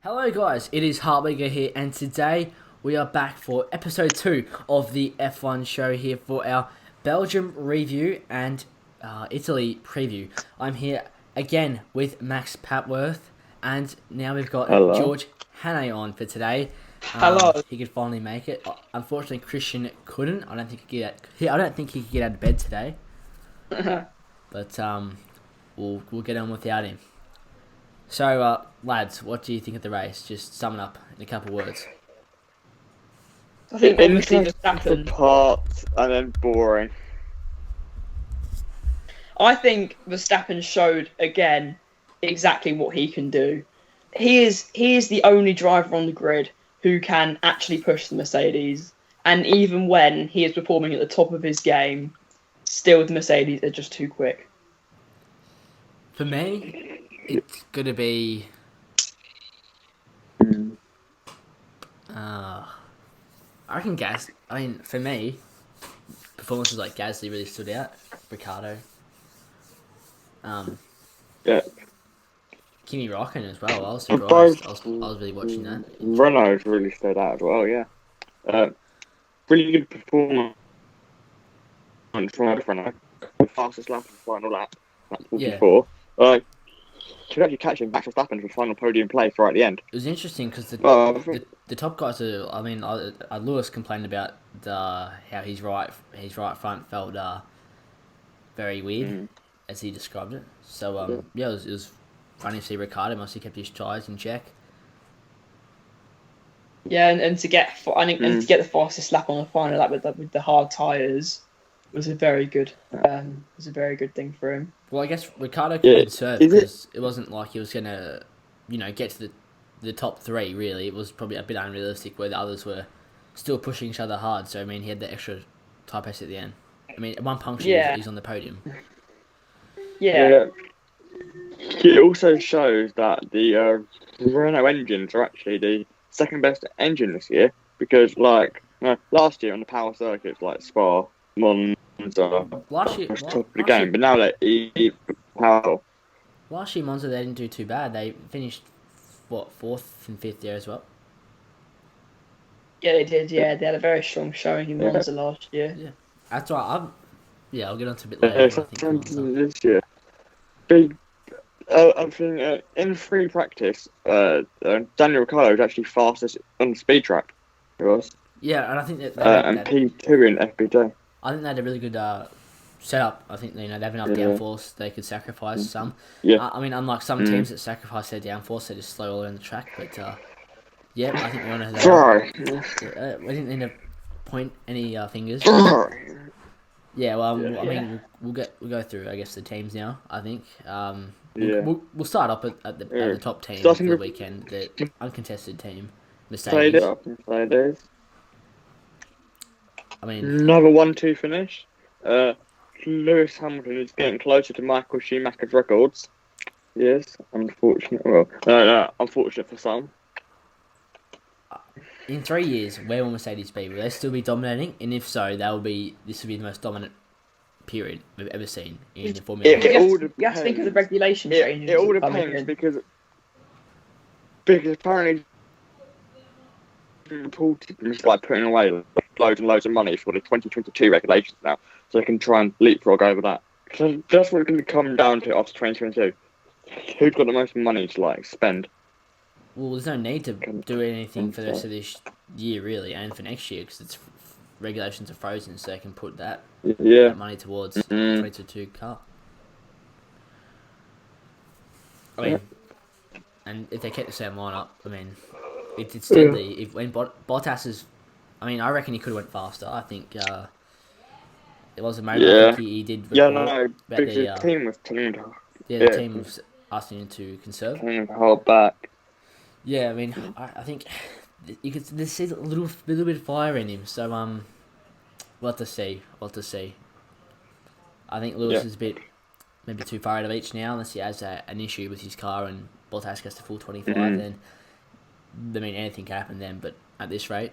Hello guys, it is Hartwigga here, and today we are back for episode 2 of the F1 show here for our Belgium review and Italy preview. I'm here again with Max Papworth, and now we've got Hello. George Hannay on for today. Hello. He could finally make it. Unfortunately, Christian couldn't. I don't think he could get out of bed today. But we'll get on without him. So, lads, what do you think of the race? Just sum it up in a couple words. I think obviously Interesting for parts and then boring. I think Verstappen showed again exactly what he can do. He is the only driver on the grid who can actually push the Mercedes, and even when he is performing at the top of his game, still the Mercedes are just too quick. For me, it's gonna be. I reckon Gas. I mean, for me, performances like Gasly really stood out. Ricardo. Yeah. Kimi Räikkönen as well. I was surprised. I was really watching that. Renault really stood out as well, yeah. Really good performance from Renault. The fastest lap of the final lap, lap 44. Should actually catch him back to Verstappen for final podium play right at the end. It was interesting because the top guys are. I mean, Lewis complained about how his right front felt very weird, as he described it. So it was funny to see Ricardo must have kept his tyres in check. Yeah, and to get to get the fastest lap on the final lap with the hard tyres was a very good thing for him. Well, I guess Ricardo could serve because it wasn't like he was gonna, get to the top three. Really, it was probably a bit unrealistic where the others were still pushing each other hard. So I mean, he had the extra tyre pace at the end. I mean, at one puncture, he's on the podium. Yeah. It also shows that the Renault engines are actually the second best engine this year because, last year on the power circuits like Spa, Monza, Last year, top of the game, but now they're power. Last year, Monza, they didn't do too bad. They finished, 4th and 5th there as well? Yeah, they did. Yeah, they had a very strong showing in Monza last year. Yeah, that's right. I'll get on to a bit later. This year, big. I think in free practice, Daniel Ricciardo was actually fastest on the speed track. It was. Yeah, and I think that and P2 in FP2. I think they had a really good setup. I think they have enough downforce they could sacrifice some. Yeah. I mean, unlike some teams that sacrifice their downforce, they just slow all around the track. But I think we all know that. We didn't need to point any fingers. Yeah, well, I mean, we'll go through, I guess, the teams now. I think. We'll start up at the top team for the weekend. The uncontested team, Mercedes. I mean, another 1-2 finish. Lewis Hamilton is getting closer to Michael Schumacher's records. Yes, unfortunate. Well, no, unfortunate for some. In 3 years, where will Mercedes be? Will they still be dominating? And if so, this will be the most dominant period we've ever seen in the Formula One. You have to think of the regulation changes. It all depends because apparently reported by putting away loads and loads of money for the 2022 regulations now, so they can try and leapfrog over that. So that's what it's going to come down to after 2022. Who's got the most money to spend? Well, there's no need to do anything for the rest of this year, really, and for next year, because regulations are frozen, so they can put that money towards the 2022 car. I mean, and if they kept the same lineup, I mean, it's deadly. When Bottas is, I mean, I reckon he could have went faster. I think it was a moment. I think he did. Because the team was telling him. The team was asking him to conserve. Telling him to hold back. Yeah, I mean, I think you could see a little bit of fire in him. So we'll have to see. I think Lewis is a bit maybe too far out of each now, unless he has an issue with his car and Bottas gets to full 25. Then I mean, anything can happen then. But at this rate,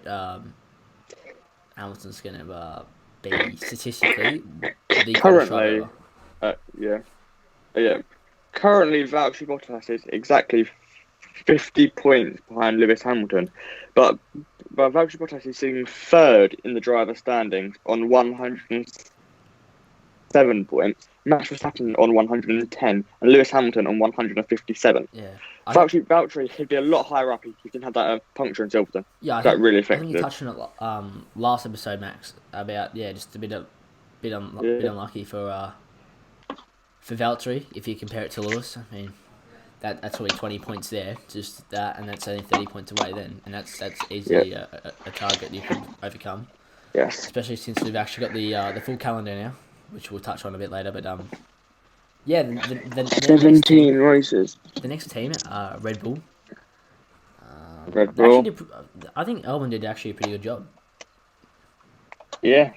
Hamilton's going to be statistically the currently. Currently, Valtteri Bottas is exactly 50 points behind Lewis Hamilton, but Valtteri Bottas is sitting third in the driver standings on 107 points. Max Verstappen on 110, and Lewis Hamilton on 157. Yeah. Valtteri should be a lot higher up if he didn't have that puncture in Silverstone. Yeah, that really I affected think you touched on it last episode, Max, about just a bit unlucky for Valtteri if you compare it to Lewis. I mean, that's only 20 points there, just that, and that's only 30 points away then, and that's easily a target you can overcome. Yes. Especially since we've actually got the full calendar now, which we'll touch on a bit later. But yeah, the 17 races. The next team, Red Bull. Red Bull. I think Albon did actually a pretty good job. Yeah,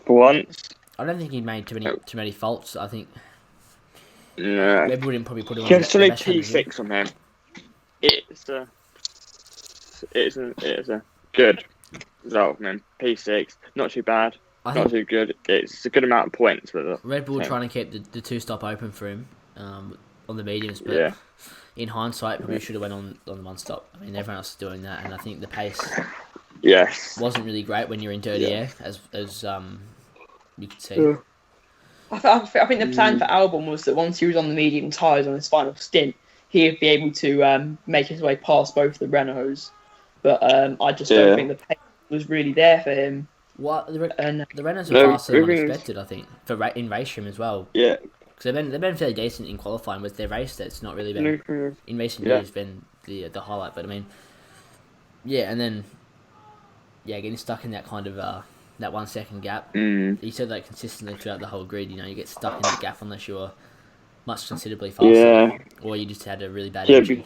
for once. I don't think he made too many faults. I think Red Bull didn't probably put him on the the P6 on him. It's a good result from him. P6, not too bad, not too good. It's a good amount of points for the Red Bull trying to keep the two-stop open for him on the mediums, but in hindsight, probably should have went on the one-stop. I mean, everyone else is doing that, and I think the pace wasn't really great when you're in dirty air, as you could see. Yeah. I think the plan for Albon was that once he was on the medium tyres on his final stint, he'd be able to make his way past both the Renaults. But I just don't think the pace was really there for him. Well, the Renaults are faster than expected, I think, in race trim as well. Yeah. Because they've been fairly decent in qualifying with their race. That's not really been in recent years been the highlight. But I mean, and then getting stuck in that kind of that 1 second gap. You said that consistently throughout the whole grid. You get stuck in that gap unless you're much considerably faster, or you just had a really bad engine.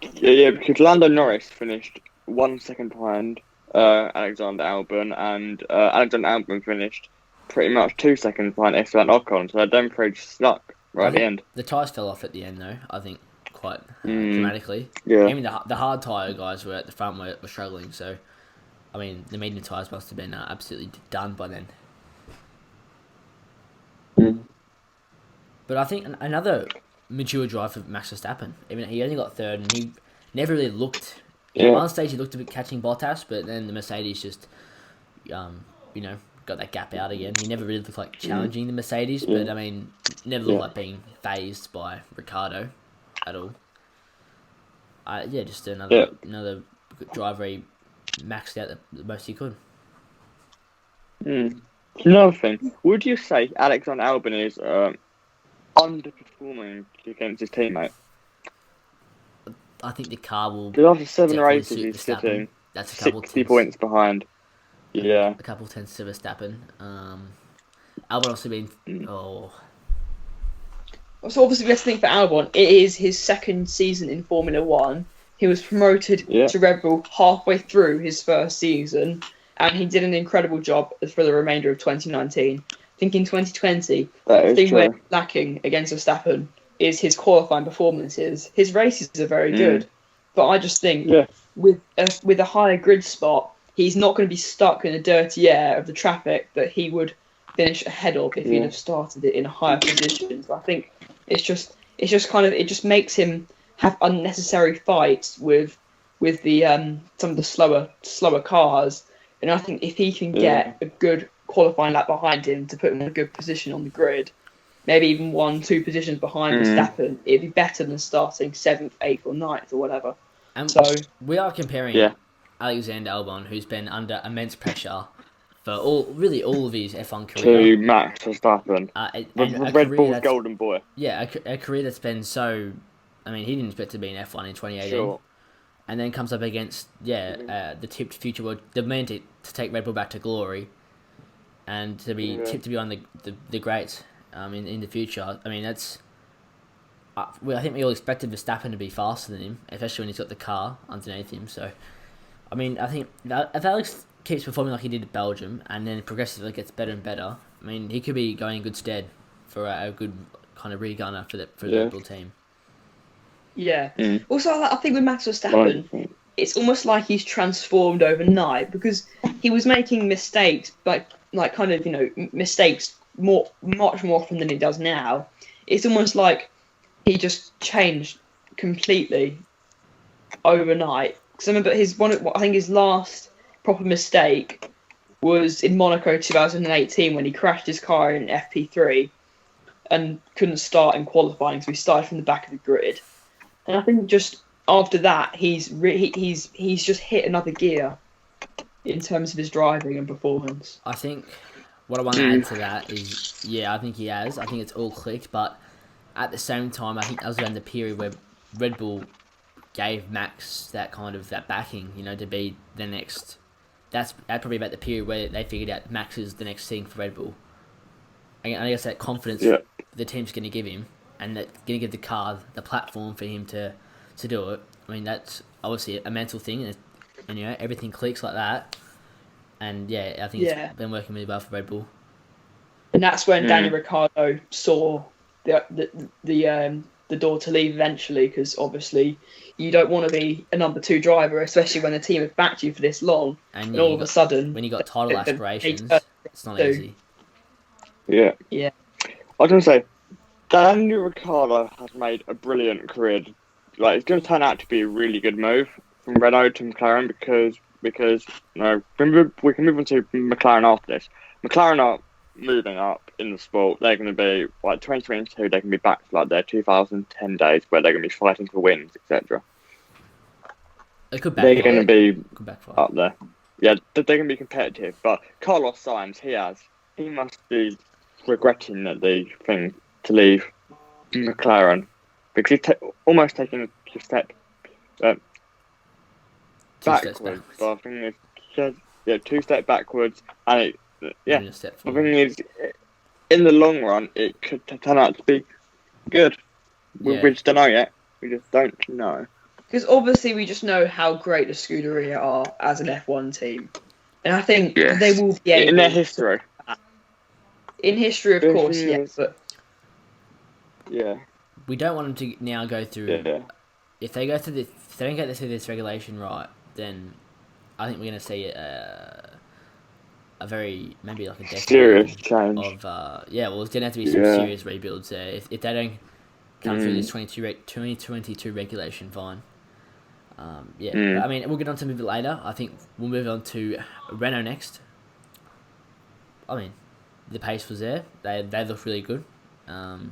Because Lando Norris finished 1 second behind Alexander Albon, and Alexander Albon finished pretty much 2 seconds behind Esteban Ocon, so them three just stuck right at the end. The tyres fell off at the end, though, I think, quite dramatically. Yeah. Even the hard tyre guys were at the front were struggling, so, I mean, the medium tyres must have been absolutely done by then. But I think another mature drive for Max Verstappen. Even he only got third, and he never really looked. At one stage, he looked a bit catching Bottas, but then the Mercedes just, got that gap out again. He never really looked like challenging the Mercedes, but I mean, never looked like being phased by Ricciardo at all. Just another driver he maxed out the most he could. Another thing, would you say Alexander Albon is underperforming against his teammate? I think the car will. Because after 7 races, he's sitting 60 points behind. Yeah. A couple tenths to Verstappen. Albon also been. So obviously, we have to think for Albon, it is his second season in Formula One. He was promoted to Red Bull halfway through his first season, and he did an incredible job for the remainder of 2019. I think in 2020, the thing we're lacking against Verstappen is his qualifying performances. His races are very good, but I just think with a higher grid spot, he's not going to be stuck in the dirty air of the traffic that he would finish ahead of if he'd have started it in a higher position. So I think it just makes him have unnecessary fights with the some of the slower cars. And I think if he can get a good qualifying lap behind him to put him in a good position on the grid, maybe even 1-2 positions behind Verstappen, it'd be better than starting 7th, 8th, or 9th or whatever. And so we are comparing Alexander Albon, who's been under immense pressure for all of his F1 career, to Max Verstappen, the Red Bull's golden boy. Yeah, a career that's been so. I mean, he didn't expect to be in F1 in 2018, and then comes up against the tipped future world, the man to take Red Bull back to glory, and to be tipped to be on the greats in the future. I mean, that's. I think we all expected Verstappen to be faster than him, especially when he's got the car underneath him. So, I mean, I think if Alex keeps performing like he did at Belgium and then progressively gets better and better, I mean, he could be going in good stead for a good kind of re-gunner for the Red Bull team. Yeah. Also, I think with Max Verstappen, it's almost like he's transformed overnight because he was making mistakes, mistakes much more often than he does now. It's almost like he just changed completely overnight. Because I remember I think his last proper mistake was in Monaco 2018 when he crashed his car in FP3 and couldn't start in qualifying, so he started from the back of the grid. And I think just after that, he's just hit another gear in terms of his driving and performance. I think what I want to add to that is, I think he has. I think it's all clicked, but at the same time, I think that was around the period where Red Bull gave Max that backing, to be the next. That's probably about the period where they figured out Max is the next thing for Red Bull. And I guess that confidence the team's going to give him, and that's going to give the car the platform for him to do it. I mean, that's obviously a mental thing, and everything clicks like that. And I think it's been working really well for Red Bull. And that's when Daniel Ricciardo saw the door to leave eventually, because obviously you don't want to be a number 2 driver, especially when the team have backed you for this long, and all of a sudden when you got title aspirations, it's not easy. Yeah. I was going to say, Daniel Ricciardo has made a brilliant career. Like, it's going to turn out to be a really good move from Renault to McLaren because we can move on to McLaren after this. McLaren are moving up in the sport. They're going to be, 2022, they can be back to, their 2010 days where they're going to be fighting for wins, etc. They're going to be up there. Yeah, they're going to be competitive. But Carlos Sainz, he must be regretting the thing to leave McLaren because he's almost taking a step backwards. But I think it's 2 steps backwards, and I think it's, in the long run it could turn out to be good. We just don't know yet. We just don't know. Because obviously we just know how great the Scuderia are as an F1 team, and I think they will be able in their history. In history, of course, yes, but we don't want them to now go through. If they go through this, if they don't get through this regulation right, then I think we're going to see a very maybe like a decade serious change of it's going to have to be some serious rebuilds there. If they don't come through this 2022 regulation, fine. But, I mean, we'll get on to move it later. I think we'll move on to Renault next. I mean, the pace was there. They looked really good. P4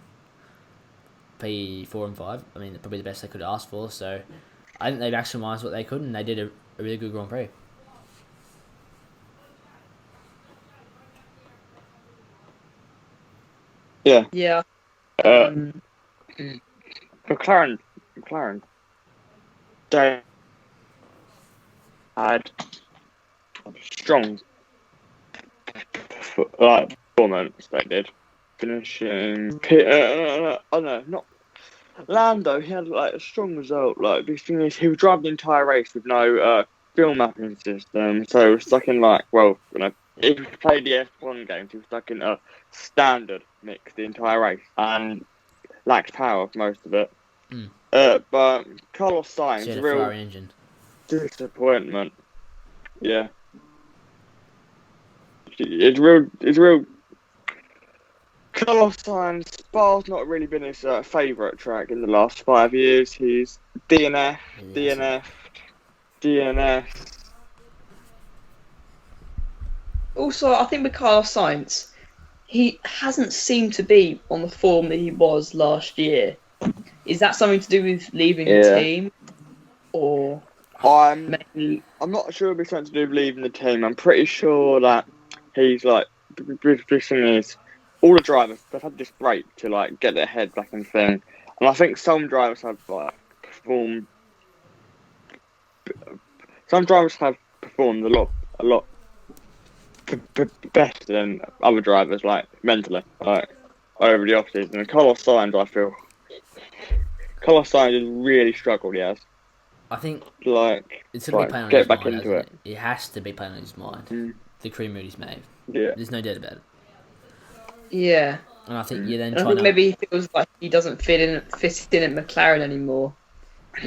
and 5. I mean, probably the best they could ask for. So I think they maximised what they could, and they did a really good Grand Prix. Yeah. Yeah. McLaren, they had strong performance. They did finishing. Not Lando. He had a strong result. The thing is, he was driving the entire race with no fuel mapping system, so he was stuck in if he played the F1 games, he was stuck in a standard mix the entire race and lacked power for most of it. But Carlos Sainz, a real Ferrari engine. Disappointment. Yeah. It's real. Carlos Sainz, Spa's not really been his favourite track in the last 5 years. He's DNF. Also, I think with Carlos Sainz, he hasn't seemed to be on the form that he was last year. Is that something to do with leaving the team, or? I'm not sure it'll be something to do with leaving the team. I'm pretty sure that he's the thing is, all the drivers, they've had this break to get their head back in thing, and I think some drivers have performed. Some drivers have performed a lot better than other drivers, mentally, over the off season. And Carlos Sainz, I feel, Carlos Sainz has really struggled. He has. I think it's going to be playing on his mind, into it. It has to be playing on his mind. The career mood he's made. Yeah. There's no doubt about it. Yeah. And I think maybe he feels like he doesn't fit in at McLaren anymore.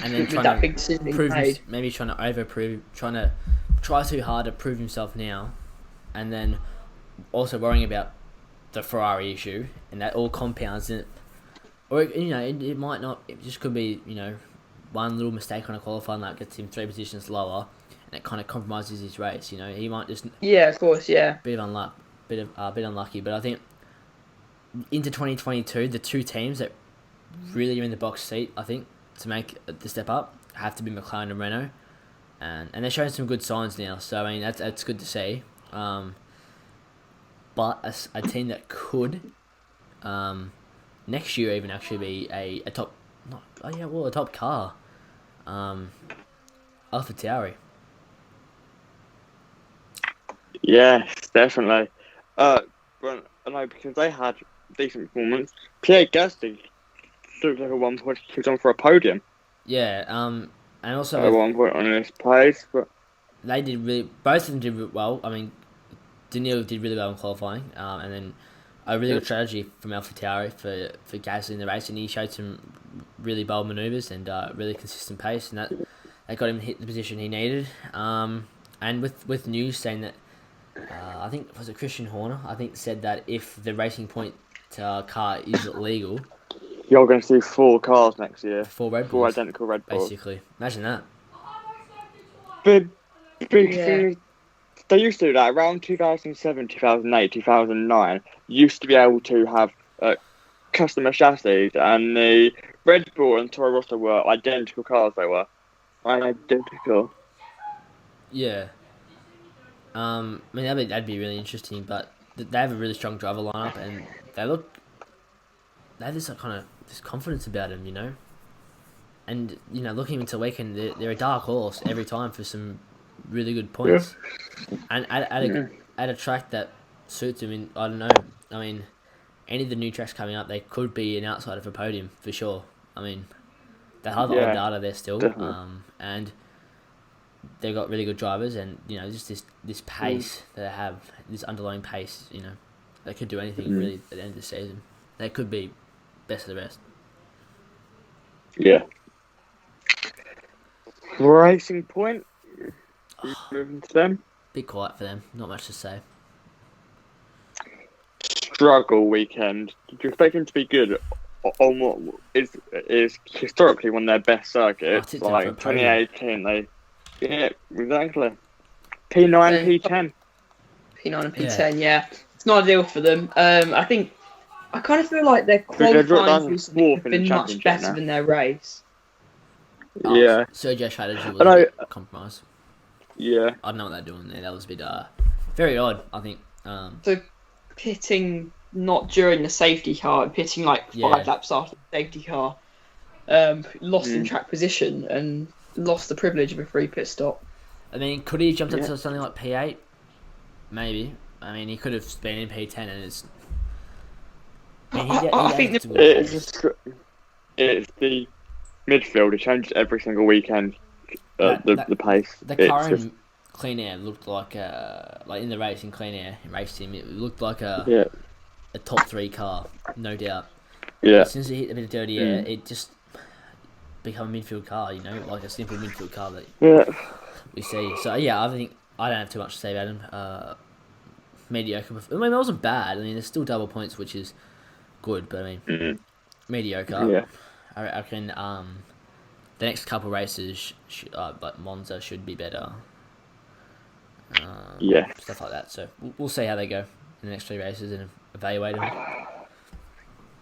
And then with that big decision he made. Maybe trying to try too hard to prove himself now, and then also worrying about the Ferrari issue, and that all compounds Or it might not. It just could be one little mistake on a qualifying that gets him 3 positions lower, and it kind of compromises his race. He might just Yeah, of course, yeah. bit of unluck, bit unlucky. But I think into 2022, the two teams that really are in the box seat, I think, to make the step up have to be McLaren and Renault, and they're showing some good signs now. So I mean that's good to see. But a team that could next year even actually be a top, a top car, AlphaTauri. Yes, definitely. But I know because they had decent performance. Pierre Gasly looked like at one point he was on for a podium. Yeah, and also At one point on this place, but they did really. Both of them did really well. I mean, Daniil did really well in qualifying, and then a really good strategy from AlphaTauri for Gasly in the race, and he showed some really bold manoeuvres and really consistent pace, and that got him to hit the position he needed. And with news saying that, I think was it Christian Horner? I think said that if the Racing Point car is legal, you're going to see 4 cars next year. 4 Red Bulls, 4 identical Red Bulls. basically. Imagine that. Big thing. They used to do that around 2007, 2008, 2009. Used to be able to have customer chassis, and the Red Bull and Toro Rosso were identical cars. They were identical. Yeah. I mean that'd be really interesting, but they have a really strong driver lineup, and they have this kind of this confidence about them, And looking into the weekend, they're a dark horse every time for some really good points, and at a track that suits them. I don't know. I mean, any of the new tracks coming up, they could be an outside of a podium for sure. I mean, they have the old data there still, and they've got really good drivers, and just this pace that they have, this underlying pace. They could do anything really at the end of the season. They could be best of the rest. Yeah. Racing Point. Moving to them. Bit quiet for them. Not much to say. Struggle weekend. Did you expect them to be good on what is historically one of their best circuits? Like 2018, yeah, exactly. P9, P10. P9 and P10, yeah. It's not ideal for them. I kind of feel like their qualifying recently have been much better than their race. Yeah. Sergio's strategy was a bit compromised. Yeah. I don't know what they're doing there. That was a bit very odd, I think. So pitting not during the safety car, and pitting like 5 laps after the safety car, lost in track position and lost the privilege of a free pit stop. I mean, could he have jumped up to something like P8? Maybe. I mean, he could have been in P10, and it's. I think it's the midfield. It changes every single weekend. The pace. The car in Clean Air looked like in the race in Clean Air race team. It looked like a top 3 car, no doubt. Yeah. As soon as it hit a bit of dirty air, it just become a midfield car. Like a simple midfield car that we see. So yeah, I think I don't have too much to say about him. Mediocre. I mean, it wasn't bad. I mean, there's still double points, which is good, but I mean, mediocre. Yeah. I reckon the next couple races, like Monza, should be better. Stuff like that. So we'll see how they go in the next 3 races and evaluate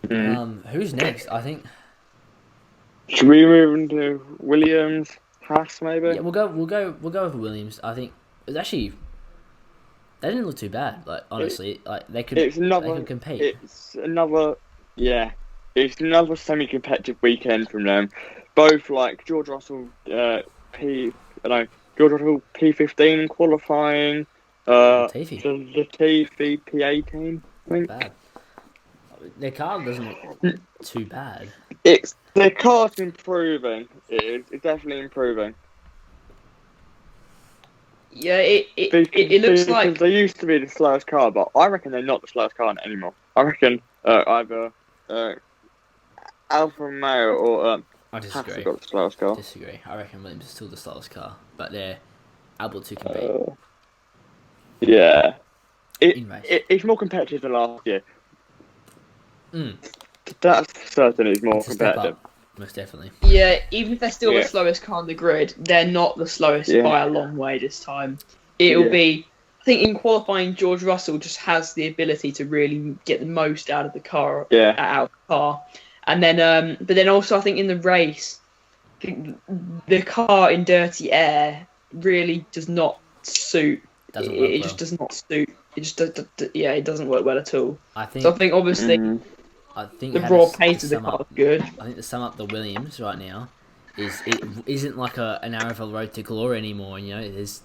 them. Who's next? I think. Should we move into Williams, Haas, maybe? Yeah, we'll go with Williams. I think it's actually. They didn't look too bad. Like honestly, they could compete. It's another semi-competitive weekend from them. Both like George Russell P15 in qualifying. Latifi P18. I think. Bad. Their car doesn't look too bad. Their car's improving. It's definitely improving. Yeah, it looks like they used to be the slowest car, but I reckon they're not the slowest car anymore. I reckon either Alfa Romeo or I disagree. Got the slowest car. Disagree. I reckon Williams is still the slowest car, but they're able to compete. Yeah, it's more competitive than last year. That's certainly more It's a step competitive. up, most definitely. Yeah, even if they're still Yeah. the slowest car on the grid, they're not the slowest Yeah. by a long way this time. It'll Yeah. be, I think in qualifying, George Russell just has the ability to really get the most out of the car, Yeah. out of the car. And then, but then also I think in the race, the car in dirty air really does not suit. Doesn't work It well. just does not suit. It just yeah, it doesn't work well at all. I think. So I think obviously I think the how raw to pace of the sum car up. is good. I think to sum up the Williams right now is it isn't like an arrow of a road to glory anymore. You know, there's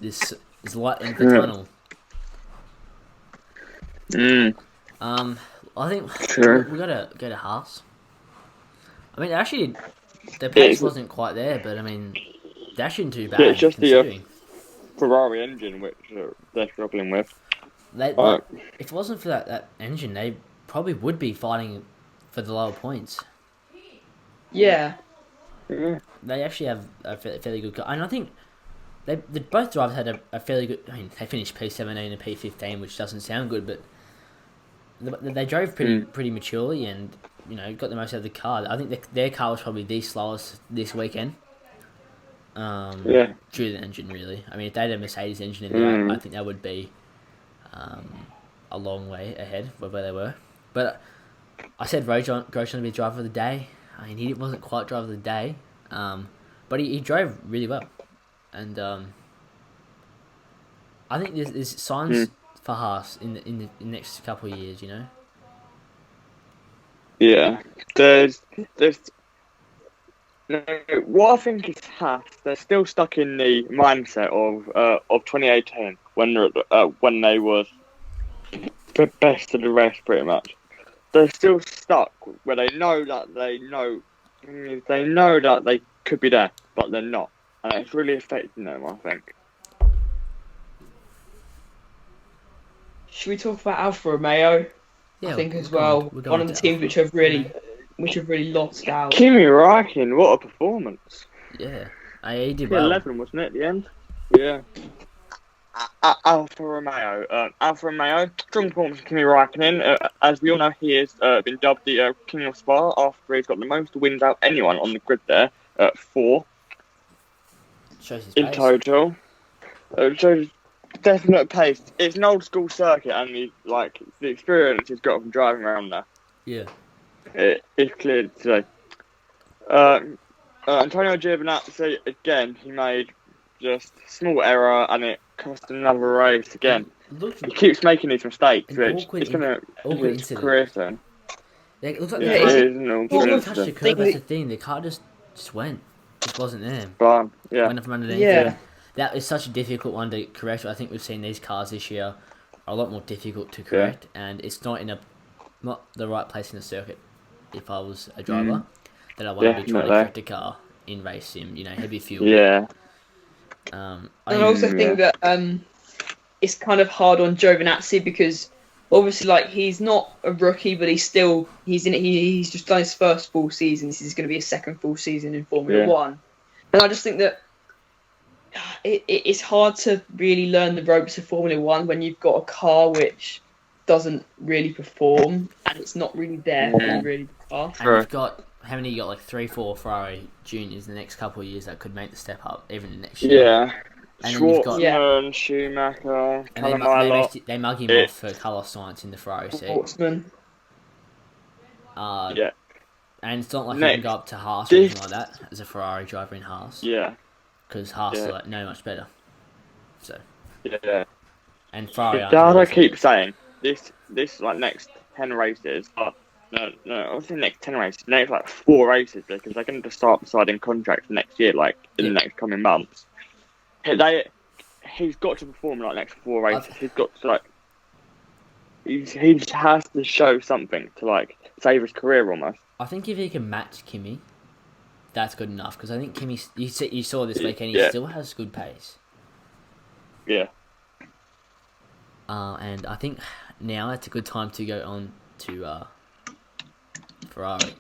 light in the tunnel. I think Sure. we gotta go to Haas. I mean, actually, the pace wasn't quite there, but I mean, they actually too bad. Yeah, it's just considering. the Ferrari engine which they're struggling with. If it wasn't for that engine, they probably would be fighting for the lower points. Yeah. Yeah. They actually have a fairly good car, and I think both drivers had a fairly good. I mean, they finished P17 and P15, which doesn't sound good, but they drove pretty maturely, and you know got the most out of the car. I think their car was probably the slowest this weekend. Yeah. Due to the engine, really. I mean, if they had a Mercedes engine in there, I think that would be a long way ahead of where they were. But I said Grosjean would be driver of the day. I mean, he wasn't quite driver of the day, but he drove really well, and I think there's signs for Haas in the next couple of years. You know. Yeah. No, what I think is Haas, they're still stuck in the mindset of 2018 when they was the best of the rest, pretty much. They're still stuck where they know that they could be there, but they're not, and it's really affecting them, I think. Should we talk about Alfa Romeo? Yeah, I think as well. One of the teams which have really lost out. Kimi Räikkönen, what a performance! Yeah, he did well. 11, wasn't it, at the end? Yeah. Alfa Romeo, strong performance from Kimi Räikkönen. As we all know, he has been dubbed the King of Spa after he's got the most wins out of anyone on the grid there, 4 Shows his in pace. total. Shows definite pace. It's an old school circuit, and the experience he's got from driving around there. Yeah. It's clear to say. Antonio Giovinazzi, again, he made just a small error, and it cost another race again. He keeps making these mistakes, which is going to his career soon. Yeah, it looks like the car touched the curb. That's the thing. The car just went. Just wasn't there. Yeah. Went from underneath. Yeah. That is such a difficult one to correct. I think we've seen these cars this year are a lot more difficult to correct, and it's not not the right place in the circuit. If I was a driver, that I want to be trying to correct a car in race sim, heavy fuel. Yeah. I also think that it's kind of hard on Giovinazzi because obviously, he's not a rookie, but he's just done his first full season. This is going to be his second full season in Formula One, and I just think that it's hard to really learn the ropes of Formula One when you've got a car which doesn't really perform and it's not really there for you really fast. And you've got how many? You got 3-4 Ferrari juniors in the next couple of years that could make the step up even the next year. Yeah. And then you've got Schumacher, and they mug him off for Carlos Sainz in the Ferrari seat. Sportsman. Yeah. And it's not like you can go up to Haas or anything like that as a Ferrari driver in Haas. Yeah. Because Haas are know much better. So. Yeah. And Ferrari. I keep saying this next 10 races. No. Obviously next 10 races. Next 4 races because they're going to start deciding contracts next year, in the next coming months. He's got to perform next 4 races. He's got to he just has to show something to save his career almost. I think if he can match Kimi, that's good enough. Because I think Kimi, you saw this weekend, he still has good pace. Yeah. And I think now it's a good time to go on to Ferrari.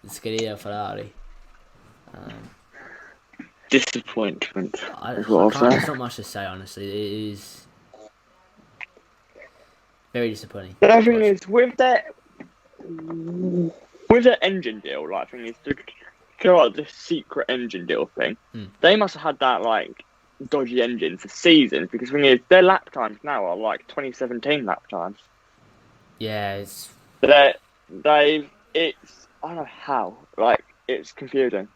Scuderia Ferrari. Disappointment. There's not much to say, honestly. It is very disappointing. The other thing is, with that, with the engine deal, like thing is to go out the secret engine deal thing. They must have had that like dodgy engine for seasons because the thing is their lap times now are like 2017 lap times. Yeah, it's It's I don't know how, like it's confusing.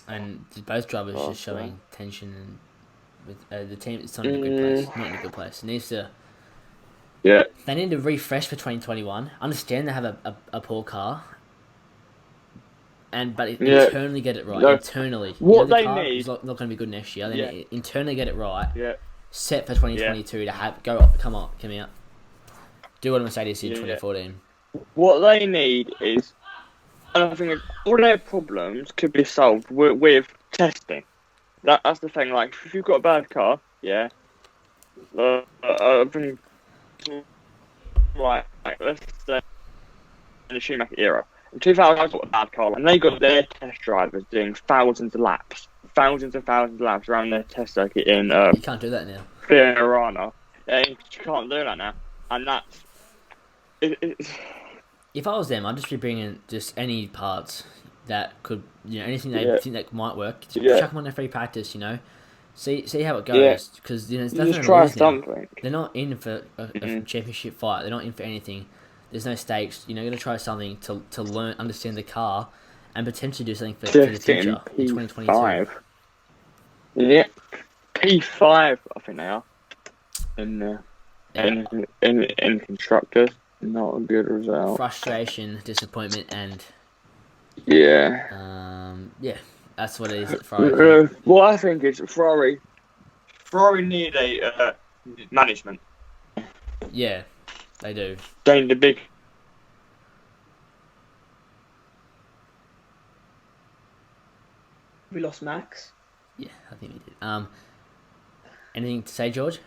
and both drivers just showing tension and with the team. It's not in a good place. Not in a good place. It needs to. Yeah. They need to refresh for 2021. Understand they have a poor car, but internally get it right. No. Internally, What the they car need is not going to be good next year. They need to internally get it right. Yeah. Set for 2022 to have come out. Do what Mercedes did in 2014. What they need is, and I think all their problems could be solved with testing. That's the thing. Like, if you've got a bad car, I think, like let's say in the Schumacher era, in 2000, I got a bad car, and they got their test drivers doing thousands and thousands of laps around their test circuit in. You can't do that now. Ferrari. Yeah, you can't do that now, and that's. If I was them, I'd just be bringing just any parts that could, anything they think that might work. Just chuck them on their free practice, See how it goes, because there's nothing just try to lose something. now. They're not in for a championship fight. They're not in for anything. There's no stakes. You're going to try something to learn, understand the car, and potentially do something for the future in 2022. Yeah, P5, I think they are in constructors. Not a good result. Frustration, disappointment, and that's what it is at Ferrari. What I think is Ferrari need a management. Yeah, they do. They need a big. We lost Max. Yeah, I think we did. Anything to say, George?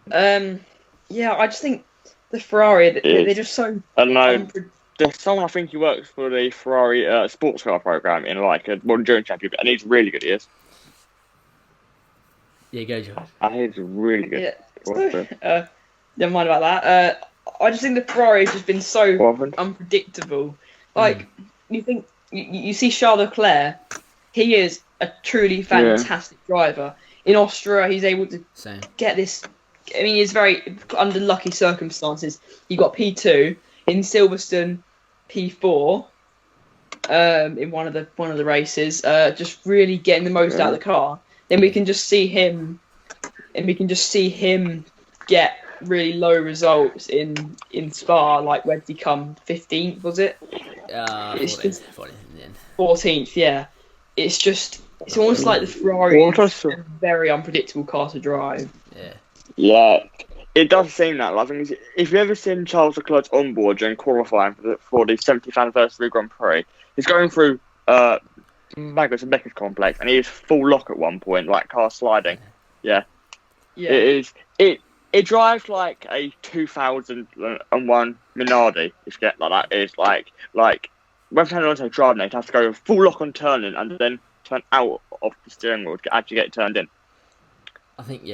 Yeah, I just think the Ferrari, they're just so. I don't know. There's someone I think he works for the Ferrari sports car program in like a World Endurance Championship, and he's really good. He is. Yeah, go George. He's really good. Yeah. Never mind about that. I just think the Ferrari has just been so unpredictable. Like you think you see Charles Leclerc, he is a truly fantastic driver. In Austria, he's able to get this. I mean, it's very under lucky circumstances. You got P2 in Silverstone, P4 in one of the races. Just really getting the most out of the car. Then we can just see him, get really low results in Spa. Like where did he come? 15th was it? 14th. Yeah. It's almost like the Ferrari is a very unpredictable car to drive. Yeah, it does seem that. Like, if you've ever seen Charles Leclerc's onboard during qualifying for the 70th anniversary Grand Prix, he's going through Magnus and Becker's complex, and he is full lock at one point, like car sliding. Yeah. It is. It drives like a 2001 Minardi. If you get like that, it's like when Fernando driving, it has to go full lock on turning and then turn out of the steering wheel to actually get it turned in. I think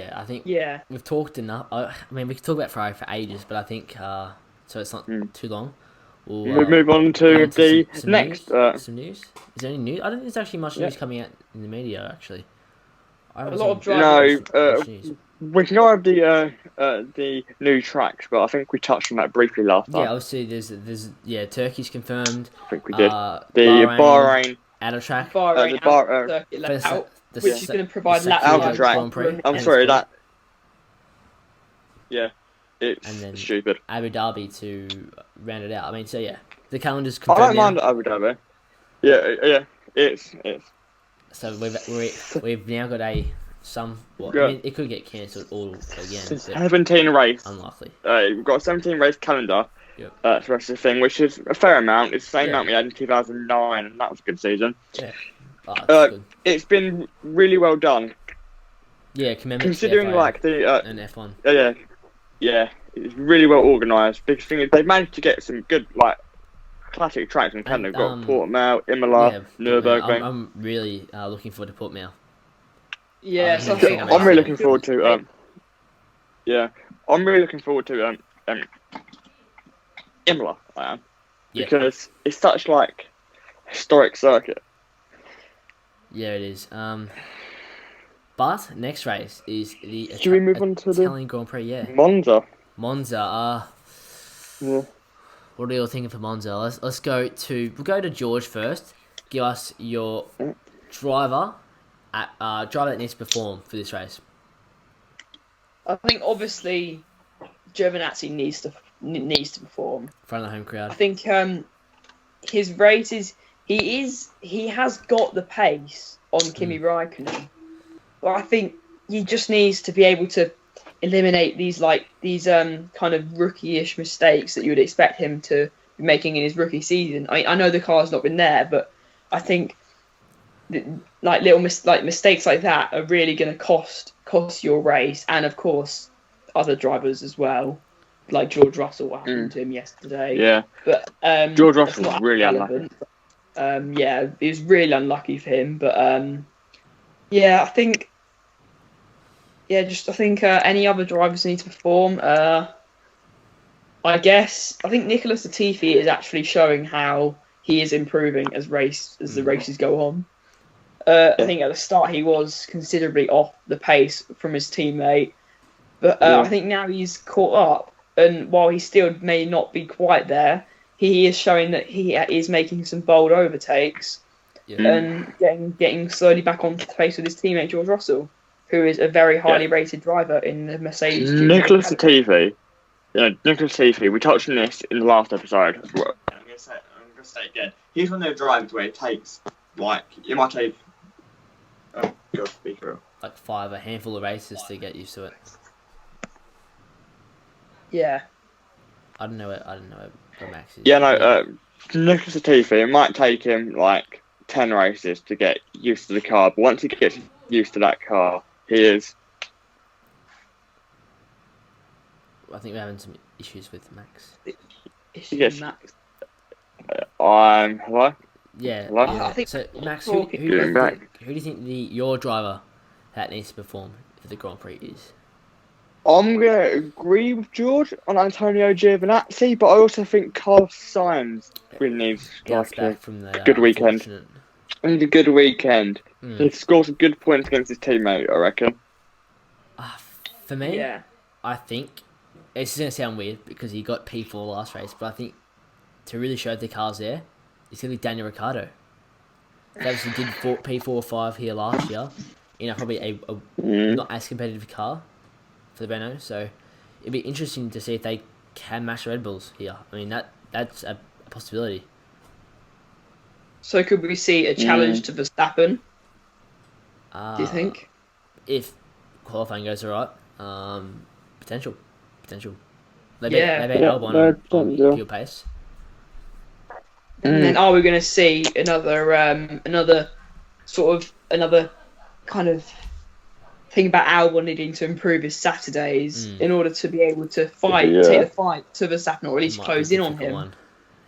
we've talked enough. I mean, we could talk about Ferrari for ages, but I think so it's not too long. We'll move on to the next. Some news. Is there any news? I don't think there's actually much news coming out in the media. Actually, a lot of drivers. We can go over the new tracks, but I think we touched on that briefly last time. Yeah, obviously there's Turkey's confirmed. I think we did. The Bahrain out of track. Bahrain out. Which is going to provide lap out track. I'm sorry, that. Yeah, it's stupid. Abu Dhabi to round it out. I mean, so the calendar's confirmed. I don't mind Abu Dhabi. Yeah, it's. So we've now got I mean, it could get cancelled all again. 17 race. Unlikely. We've got a 17 race calendar. Yep. For the rest of the thing, which is a fair amount. It's the same amount we had in 2009, and that was a good season. Yeah. Good. It's been really well done. Yeah, considering like the and F1. Yeah, it's really well organised. Big thing is they've managed to get some good like classic tracks in Canada. They've got Portimao, Imola, Nürburgring. I'm really looking forward to Portimao. Yeah, I'm really looking forward to. I'm really looking forward to Imola. I am. Yeah. because it's such like historic circuit. Yeah, it is. But next race is the Should we move on to Italian Grand Prix. Yeah, Monza. Monza. Yeah. What are you all thinking for Monza? We'll go to George first. Give us your driver that needs to perform for this race. I think obviously Giovinazzi needs to perform. In front of the home crowd. I think his races he has got the pace on Kimi Räikkönen, but I think he just needs to be able to eliminate these kind of rookie-ish mistakes that you would expect him to be making in his rookie season. I mean, I know the car's not been there, but I think mistakes like that are really going to cost your race, and of course other drivers as well, like George Russell. What happened to him yesterday? Yeah, but George Russell was really unlucky. Yeah, it was really unlucky for him. But I think any other drivers need to perform. I think Nicholas Latifi is actually showing how he is improving as the races go on. I think at the start he was considerably off the pace from his teammate, but I think now he's caught up. And while he still may not be quite there, he is showing that he is making some bold overtakes and getting slowly back onto the pace with his teammate George Russell, who is a very highly rated driver in the Mercedes. Nicholas Latifi, we touched on this in the last episode as well. I'm going to say it again. He's one of those drivers where it takes, it might take, like a handful of races to get used to it. Yeah. I don't know where Max is. Yeah, Nicholas Latifi, it might take him 10 races to get used to the car, but once he gets used to that car, he is. I think we're having some issues with Max. Yes. Max. Hello? Yeah. Hello? Yeah. I think so, Max, who do you think your driver that needs to perform for the Grand Prix is? I'm going to agree with George on Antonio Giovinazzi, but I also think Carlos Sainz really needs back from the good weekend. I need a good weekend. He scored some good points against his teammate, I reckon. For me, I think it's going to sound weird because he got P4 last race, but I think to really show the car's there, it's going to be Daniel Ricciardo. He obviously did P4 or 5 here last year in probably a not as competitive car for the Renault, so it'd be interesting to see if they can match the Red Bulls here. I mean, that's a possibility. So could we see a challenge to Verstappen? Do you think? If qualifying goes alright, potential. Maybe Albon on pure pace. And then are we going to see another kind of thing about Albon needing to improve his Saturdays in order to be able to take the fight to Verstappen, or at least close in on him?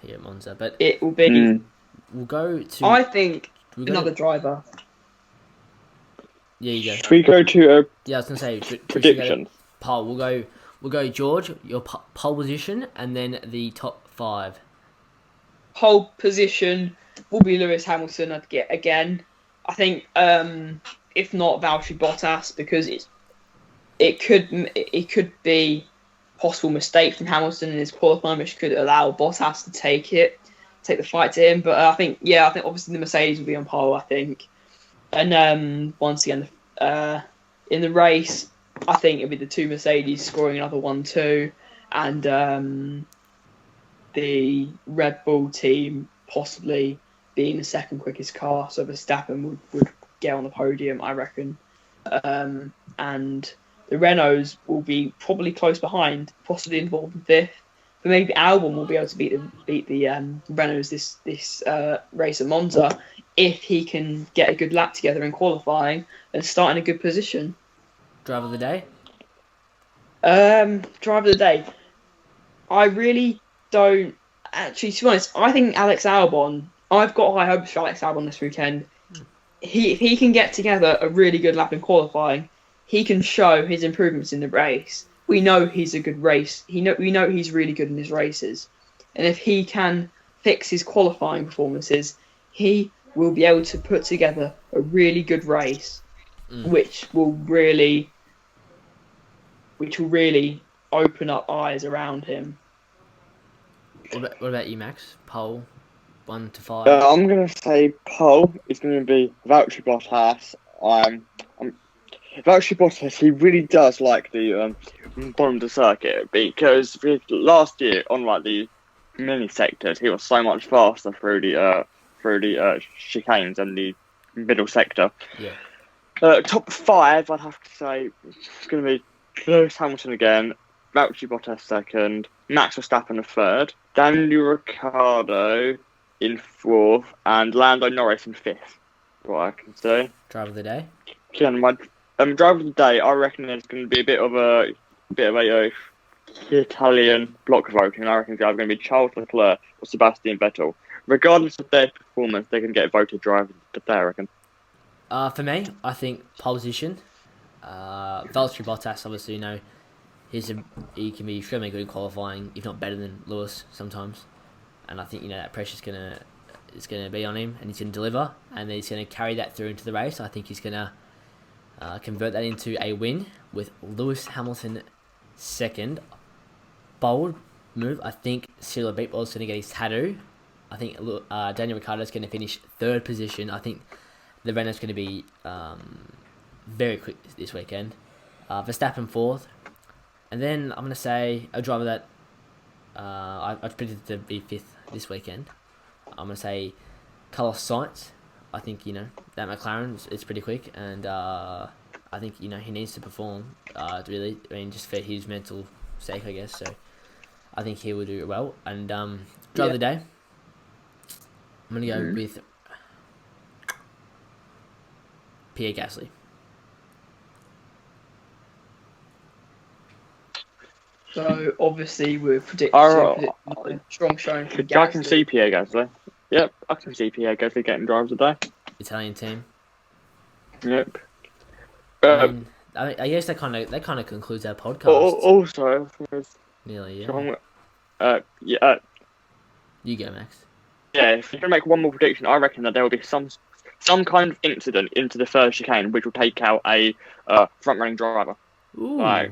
Here at Monza, but it will be. We'll go to. I think another driver. Yeah, you go. Should we go to I was gonna say prediction? Pole. We'll go George, your pole position, and then the top 5. Pole position will be Lewis Hamilton again. I think if not Valtteri Bottas, because it could be possible mistake from Hamilton in his qualifying, which could allow Bottas to take the fight to him. But I think obviously the Mercedes will be on pole, I think. And once again, in the race, I think it'll be the 2 Mercedes scoring another 1-2, and the Red Bull team possibly being the second quickest car, so Verstappen would get on the podium, I reckon. And the Renaults will be probably close behind, possibly involved in 5th. But maybe Albon will be able to beat the Renaults this race at Monza if he can get a good lap together in qualifying and start in a good position. Driver of the day? Driver of the day. I really don't... Actually, to be honest, I think Alex Albon... I've got high hopes for Alex Albon this weekend. If he can get together a really good lap in qualifying, he can show his improvements in the race. We know he's a good race. We know he's really good in his races. And if he can fix his qualifying performances, he will be able to put together a really good race, which will really open up eyes around him. What about you, Max? Pole 1 to 5. I'm gonna say pole is gonna be Valtteri Bottas. Valtteri Bottas, he really does like the bottom of the circuit, because last year on like the mini sectors he was so much faster through the chicanes and the middle sector. Yeah. Top 5, I'd have to say it's gonna be Lewis Hamilton again, Valtteri Bottas second, Max Verstappen third, Daniel Ricciardo in 4th, and Lando Norris in 5th. What I can say. Driver of the day. Again, my driver of the day, I reckon there's going to be a bit of a Italian block voting. I reckon it's either going to be Charles Leclerc or Sebastian Vettel. Regardless of their performance, they can get voted driver of the day, I reckon. For me, I think pole position. Valtteri Bottas, obviously, he can be extremely good in qualifying, if not better than Lewis sometimes. And I think that pressure's is gonna be on him, and he's gonna deliver, and then he's gonna carry that through into the race. I think he's gonna convert that into a win with Lewis Hamilton second. Bold move. I think Cyril Beatball's gonna get his tattoo. I think Daniel Ricciardo's gonna finish 3rd position. I think the Renault's gonna be very quick this weekend. Verstappen 4th, and then I'm gonna say a driver that I predicted to be 5th this weekend. I'm going to say Carlos Sainz. I think, that McLaren is pretty quick, and I think, he needs to perform, really. I mean, just for his mental sake, I guess. So I think he will do it well. And driver of the day, I'm going to go with Pierre Gasly. So obviously we're predicting strong showing from Gasly. I can see Pierre Gasly. Yep, I can see Pierre Gasly getting drivers of the day. Italian team. Yep. I guess that kind of concludes our podcast. Also, nearly, yeah. You go, Max. Yeah, if you're gonna make one more prediction, I reckon that there will be some kind of incident into the first chicane which will take out a front-running driver. Ooh.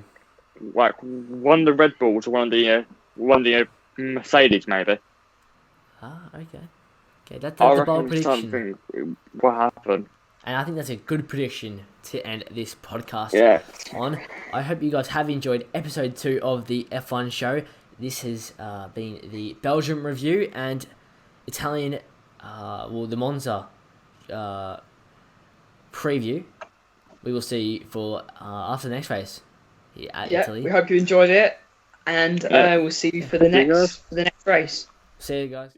Like one of the Red Bulls or one of the Mercedes, maybe. Okay, that's a bold prediction. Something will happen. And I think that's a good prediction to end this podcast on. I hope you guys have enjoyed episode 2 of the F1 show. This has been the Belgium review and Italian, the Monza preview. We will see you for after the next race. Italy. We hope you enjoyed it, and we'll see you for the next race. See you guys.